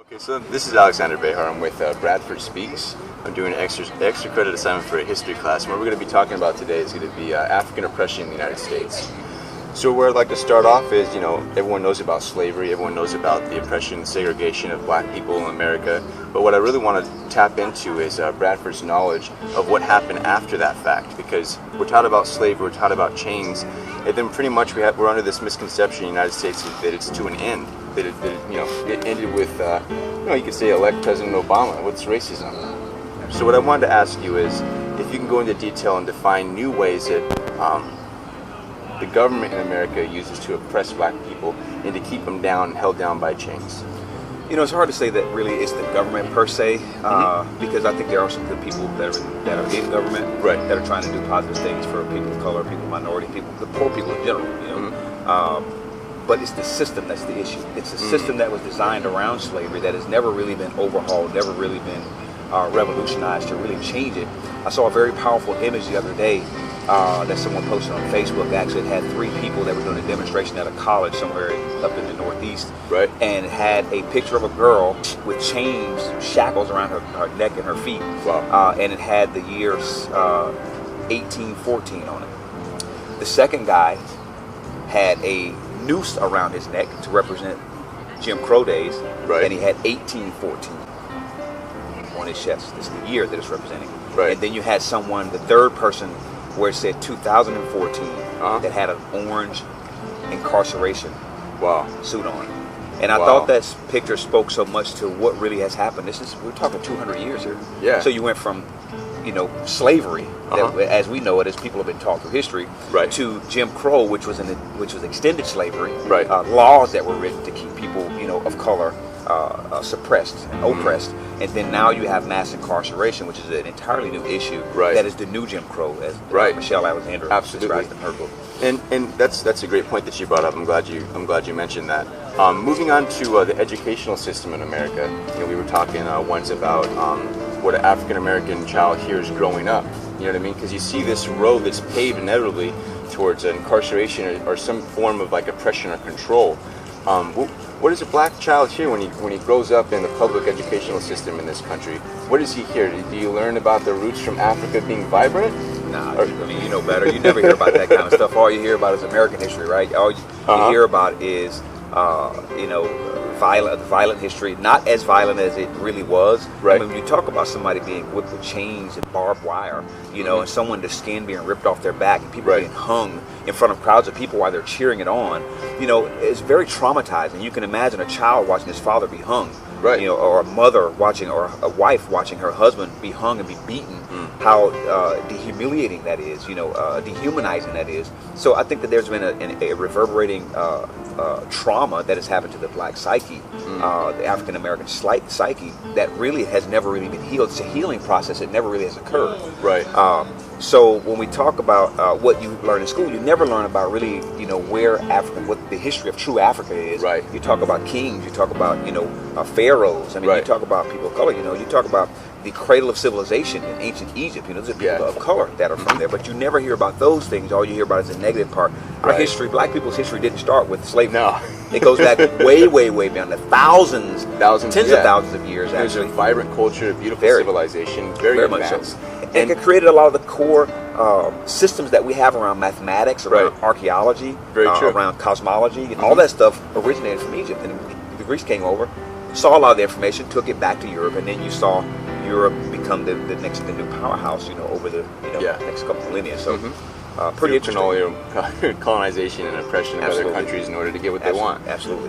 Okay, so this is Alexander Bejar. I'm with Bradford Speaks. I'm doing an extra credit assignment for a history class. And what we're going to be talking about today is going to be African oppression in the United States. So where I'd like to start off is, everyone knows about slavery, everyone knows about the oppression, segregation of black people in America. But what I really want to tap into is Bradford's knowledge of what happened after that fact, because we're taught about slavery, we're taught about chains, and then pretty much we're under this misconception in the United States that it's to an end. That it ended with, you could say elect President Obama. What's racism? So what I wanted to ask you is, if you can go into detail and define new ways that the government in America uses to oppress black people and to keep them down, held down by chains. It's hard to say that really it's the government per se, because I think there are some good people that are in government, right, that are trying to do positive things for people of color, people, minority people, the poor people in general. But it's the system that's the issue. It's a system that was designed around slavery that has never really been overhauled, never really been revolutionized to really change it. I saw a very powerful image the other day that someone posted on Facebook. Actually, it had 3 people that were doing a demonstration at a college somewhere up in the Northeast, right, and it had a picture of a girl with chains, shackles around her neck and her feet. Wow. And it had the years 1814 on it. The second guy had a noose around his neck to represent Jim Crow days, right, and he had 1814 on his chest. This is the year that it's representing. Right. And then you had someone, the third person, where it said 2014, that had an orange incarceration suit on. And I thought that picture spoke so much to what really has happened. We're talking 200 years here. Yeah. So you went from slavery, as we know it, as people have been taught through history, right, to Jim Crow, which was extended slavery, right, laws that were written to keep people, of color, suppressed and oppressed, and then now you have mass incarceration, which is an entirely new issue. Right. That is the new Jim Crow, as Michelle Alexander describes in her book. And that's a great point that you brought up. I'm glad you mentioned that. Moving on to the educational system in America, we were talking once about what an African American child hears growing up. You know what I mean? Because you see this road that's paved inevitably towards incarceration or some form of oppression or control. What does a black child hear when he grows up in the public educational system in this country? What does he hear? Do you learn about the roots from Africa being vibrant? Nah, you know better. You never hear about that kind of stuff. All you hear about is American history, right? All you hear about is, violent history, not as violent as it really was. Right. I mean, when you talk about somebody being whipped with chains and barbed wire, and someone, the skin being ripped off their back, and people being hung in front of crowds of people while they're cheering it on, it's very traumatizing. You can imagine a child watching his father be hung, right, or a mother watching, or a wife watching her husband be hung and be beaten. How dehumiliating that is, dehumanizing that is. So I think that there's been a reverberating trauma that has happened to the black psyche, the African American psyche, that really has never really been healed. It's a healing process. It never really has occurred. Right. So when we talk about what you learn in school, you never learn about really, what the history of true Africa is. Right. You talk about kings. You talk about, pharaohs. I mean, you talk about people of color. You talk about the cradle of civilization in ancient Egypt. There's people of color that are from there, but you never hear about those things. All you hear about is the negative part. Our history, black people's history, didn't start with slavery. No. It goes back way, way, way beyond the thousands, tens of thousands of years. There's actually a vibrant culture, a beautiful civilization, very advanced. Much so. And it created a lot of the core systems that we have around mathematics, around archaeology, around cosmology, and all that stuff originated from Egypt. And the Greeks came over, saw a lot of the information, took it back to Europe, and then you saw Europe become the new powerhouse, over the next couple millennia. So pretty interesting. Colonization and oppression of other countries in order to get what they want. Absolutely.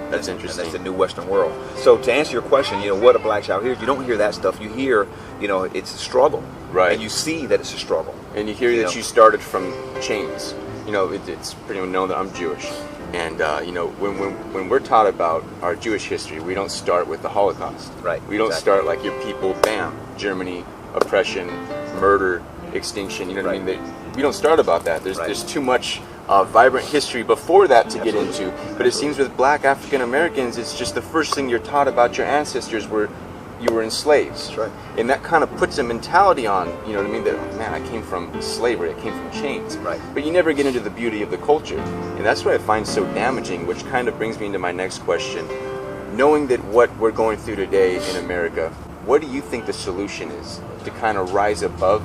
That's interesting. And that's the new Western world. So to answer your question, what a black child hears, you don't hear that stuff. You hear, it's a struggle. Right. And you see that it's a struggle. And you hear that you started from chains. It's pretty known that I'm Jewish. And when we're taught about our Jewish history, we don't start with the Holocaust. Right. We don't start like your people, bam, Germany, oppression, murder, extinction. You know what I mean? We don't start about that. There's too much vibrant history before that to get into. But it seems with black African Americans, it's just the first thing you're taught about your ancestors were you were enslaved. That's right. And that kind of puts a mentality on, you know what I mean, that, oh, man, I came from slavery, I came from chains. Right. But you never get into the beauty of the culture. And that's what I find so damaging, which kind of brings me into my next question. knowing that what we're going through today in America, what do you think the solution is to kind of rise above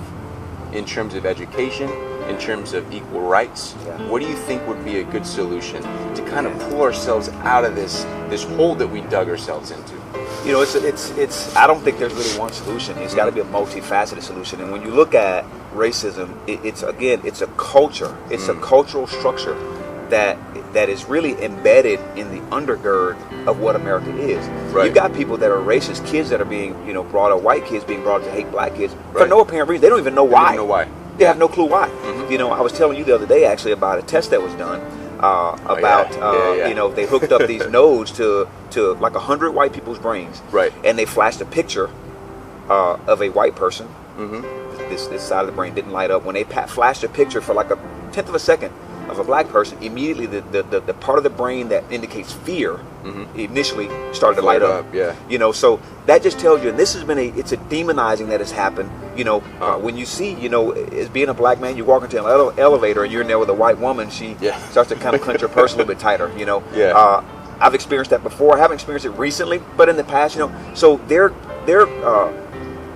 in terms of education, in terms of equal rights? What do you think would be a good solution to kind of pull ourselves out of this hole that we dug ourselves into? You know, it's. I don't think there's really one solution. It's got to be a multifaceted solution. And when you look at racism, it's a culture. It's a cultural structure that is really embedded in the undergird of what America is. Right. You've got people that are racist, kids that are being, brought up, white kids being brought up to hate black kids for no apparent reason. They don't even know why. They don't know why. They have no clue why. I was telling you the other day actually about a test that was done they hooked up these nodes to like 100 white people's brains. Right. And they flashed a picture of a white person. This side of the brain didn't light up. When they flashed a picture for like a tenth of a second of a black person, immediately the part of the brain that indicates fear initially started to light up. So that just tells you, and this has been it's a demonizing that has happened. When you see, as being a black man, you walk into an elevator and you're in there with a white woman, she starts to kind of clench her purse a little bit tighter. I've experienced that before. I haven't experienced it recently, but in the past, so they're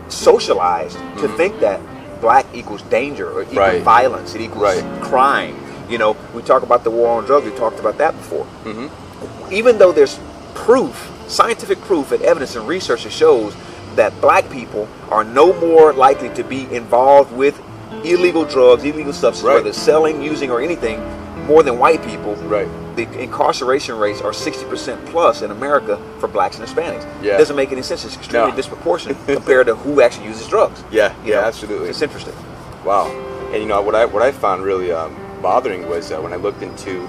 socialized to think that black equals danger or equals violence. It equals crime. We talk about the war on drugs. We talked about that before. Even though there's proof, scientific proof and evidence and research that shows that black people are no more likely to be involved with illegal drugs, illegal substances, whether selling, using, or anything, more than white people. The incarceration rates are 60% plus in America for blacks and Hispanics. It doesn't make any sense. It's extremely disproportionate compared to who actually uses drugs. Absolutely. It's interesting. Wow. And what I found really bothering was when I looked into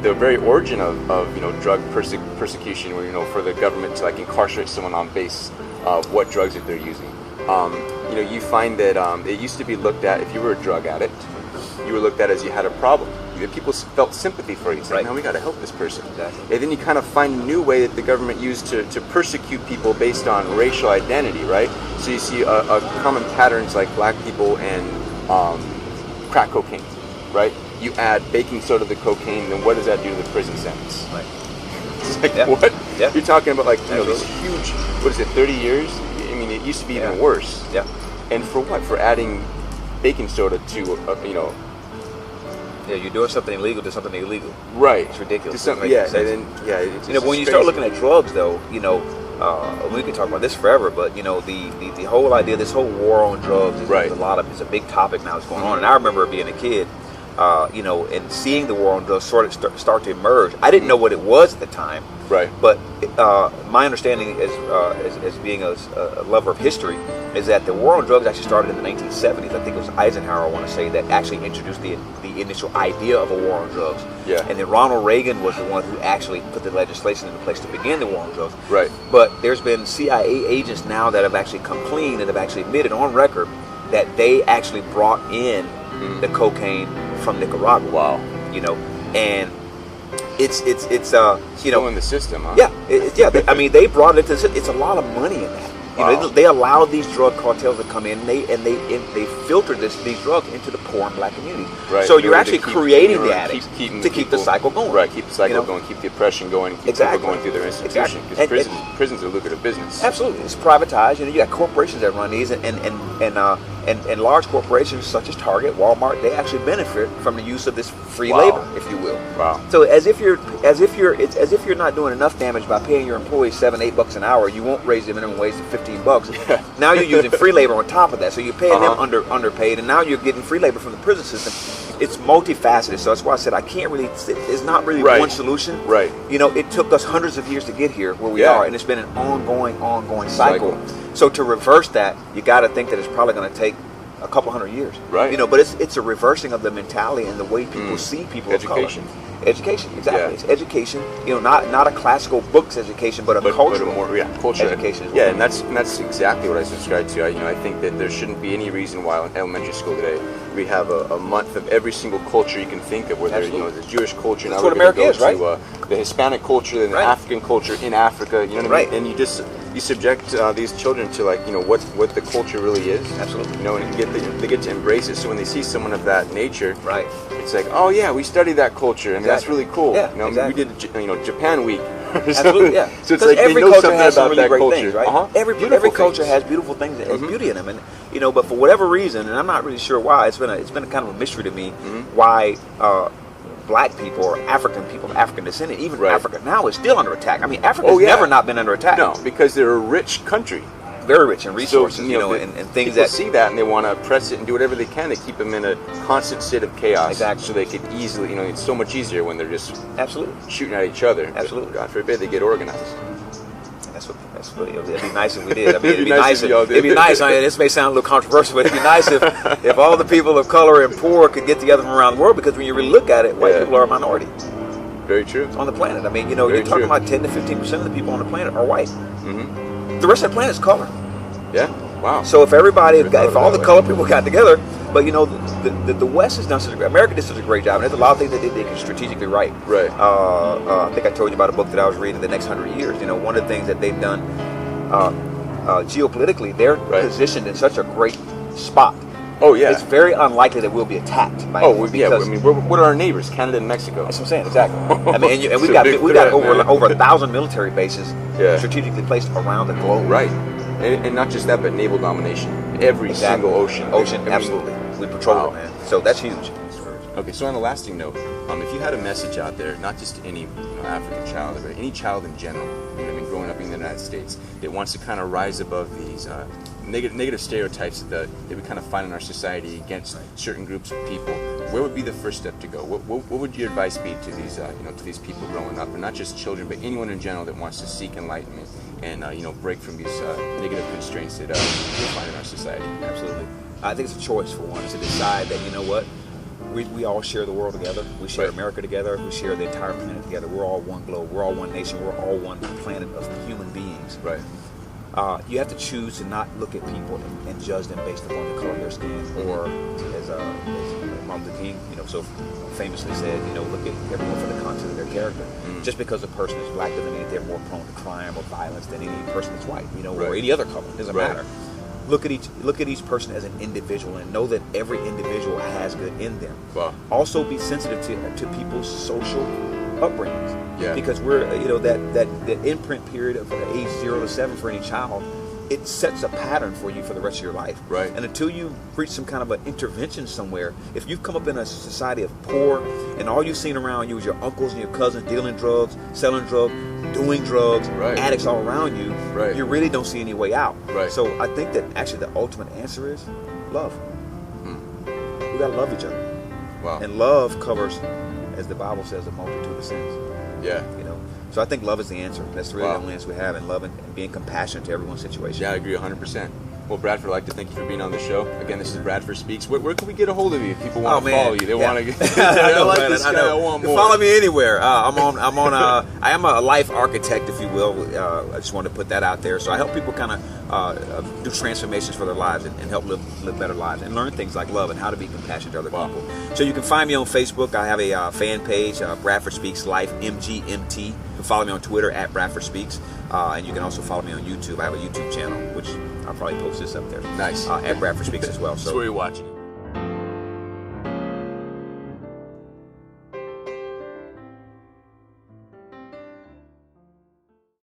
the very origin of drug persecution, where for the government to like incarcerate someone on base of what drugs that they're using. You find that it used to be looked at, if you were a drug addict, you were looked at as you had a problem. People felt sympathy for you, saying, "Man, we got to help this person." Exactly. And then you kind of find a new way that the government used to persecute people based on racial identity, right? So you see a common patterns like black people and crack cocaine, right? You add baking soda to the cocaine, then what does that do to the prison sentence? It's like, what? You're talking about these huge, 30 years? I mean, it used to be even worse. And for what? For adding baking soda to, you're doing something illegal to something illegal. Right. It's ridiculous. And then, but when you start looking at drugs, though, we can talk about this forever, but the whole idea, this whole war on drugs is it's a big topic now that's going on. And I remember being a kid, and seeing the war on drugs sort of start to emerge. I didn't know what it was at the time. But my understanding as being a lover of history is that the war on drugs actually started in the 1970s. I think it was Eisenhower, I want to say, that actually introduced the initial idea of a war on drugs. And then Ronald Reagan was the one who actually put the legislation into place to begin the war on drugs. But there's been CIA agents now that have actually come clean and have actually admitted on record that they actually brought in the cocaine from Nicaragua. Wow. And it's still in the system, huh? I mean, they brought it into. It's a lot of money in that. They allowed these drug cartels to come in, and they filtered these drugs into the poor and black community. So you're actually creating the addicts to keep the cycle going. Keep the cycle going, keep the oppression going, keep people going through their institution. Because prisons are lucrative business. Absolutely, it's privatized. You got corporations that run these, and large corporations such as Target, Walmart, they actually benefit from the use of this free labor, if you will. So as if you're not doing enough damage by paying your employees $7-8 an hour, you won't raise the minimum wage to $15. Now you're using free labor on top of that, so you're paying them underpaid, and now you're getting free labor from the prison system. It's multifaceted, so that's why I said I can't really. It's not really one solution. It took us hundreds of years to get here where we are, and it's been an ongoing cycle. So to reverse that, you got to think that it's probably going to take a couple hundred years. But it's a reversing of the mentality and the way people see people of color. Education, exactly. It's education. Not a classical books education, but cultural, cultural education. And that's exactly what I subscribe to. I think that there shouldn't be any reason why in elementary school today we have a month of every single culture you can think of. Whether the Jewish culture, that's what America is, right? The Hispanic culture, and the African culture in Africa. You know what I mean? And you subject these children to what the culture really is. Absolutely. And they get to embrace it. So when they see someone of that nature, it's like, oh yeah, we study that culture. I mean, that's really cool. We did Japan Week Absolutely, yeah. So it's 'Cause like they every know culture something has some about really that great culture. things, right? Uh-huh. Every Beautiful culture things. has beautiful things that has beauty in them, and but for whatever reason, and I'm not really sure why, it's been a kind of a mystery to me why black people or African people of African descent, even Africa now, is still under attack. I mean, Africa's never not been under attack. No, because they're a rich country. Very rich in resources, So, and things people that see that and they want to press it and do whatever they can to keep them in a constant state of chaos. Exactly. So they could easily, it's so much easier when they're just absolutely shooting at each other. Absolutely. God forbid they get organized. That's what it'd be nice if we did. I mean, It'd be nice if y'all did. It'd be nice. I mean, this may sound a little controversial, but it'd be nice if all the people of color and poor could get together from around the world. Because when you really look at it, white people are a minority. Very true. On the planet. I mean, you're talking about 10 to 15% of the people on the planet are white. The rest of the planet is color. Yeah. Wow. So if all the color people got together, but the West has done such a great, America did such a great job, and there's a lot of things that they did strategically right. Right. I think I told you about a book that I was reading, The Next 100 Years. One of the things that they've done geopolitically, they're positioned in such a great spot. Oh yeah. It's very unlikely that we'll be attacked by anyone. I mean, what are our neighbors? Canada and Mexico. That's what I'm saying. Exactly. I mean, and we've got over 1,000 military bases strategically placed around the globe. Right. And not just that, but naval domination. Every single ocean. Absolutely. We patrol it, man. So that's huge. Okay, so on a lasting note, if you had a message out there, not just to any African child, but any child in general, growing up in the United States, that wants to kind of rise above these negative stereotypes that we kind of find in our society against certain groups of people, where would be the first step to go? What would your advice be to these to these people growing up, and not just children, but anyone in general that wants to seek enlightenment and break from these negative constraints that we find in our society? Absolutely. I think it's a choice for one to decide that we all share the world together. We share America together. We share the entire planet together. We're all one globe. We're all one nation. We're all one planet of human beings. Right. You have to choose to not look at people and judge them based upon the color of their skin, or as Martin Luther King, so famously said, look at everyone for the content of their character. Just because a person is black doesn't mean that they're more prone to crime or violence than any person that's white, or any other color. It doesn't matter. Look at each person as an individual and know that every individual has good in them. Wow. Also be sensitive to people's social upbringings. Yeah. Because we're that imprint period of age 0 to 7 for any child, it sets a pattern for you for the rest of your life. Right. And until you reach some kind of an intervention somewhere, if you've come up in a society of poor and all you've seen around you is your uncles and your cousins dealing drugs, selling drugs, doing drugs, addicts all around you, you really don't see any way out. Right. So I think that actually the ultimate answer is love. We gotta love each other. Wow. And love covers, as the Bible says, a multitude of sins. Yeah. So I think love is the answer. That's really the only answer we have, and loving and being compassionate to everyone's situation. Yeah, I agree 100%. Well, Bradford, I'd like to thank you for being on the show. Again, this is Bradford Speaks. Where can we get a hold of you if people want to follow you? They want to get. I like this guy. I want more. Follow me anywhere. I am a life architect, if you will. I just want to put that out there. So I help people kind of do transformations for their lives and help live better lives and learn things like love and how to be compassionate to other people. So you can find me on Facebook. I have a fan page, Bradford Speaks Life, MGMT. You can follow me on Twitter at Bradford Speaks. And you can also follow me on YouTube. I have a YouTube channel, which I'll probably post this up there. Nice. At Bradford Speaks as well. So where you're watching.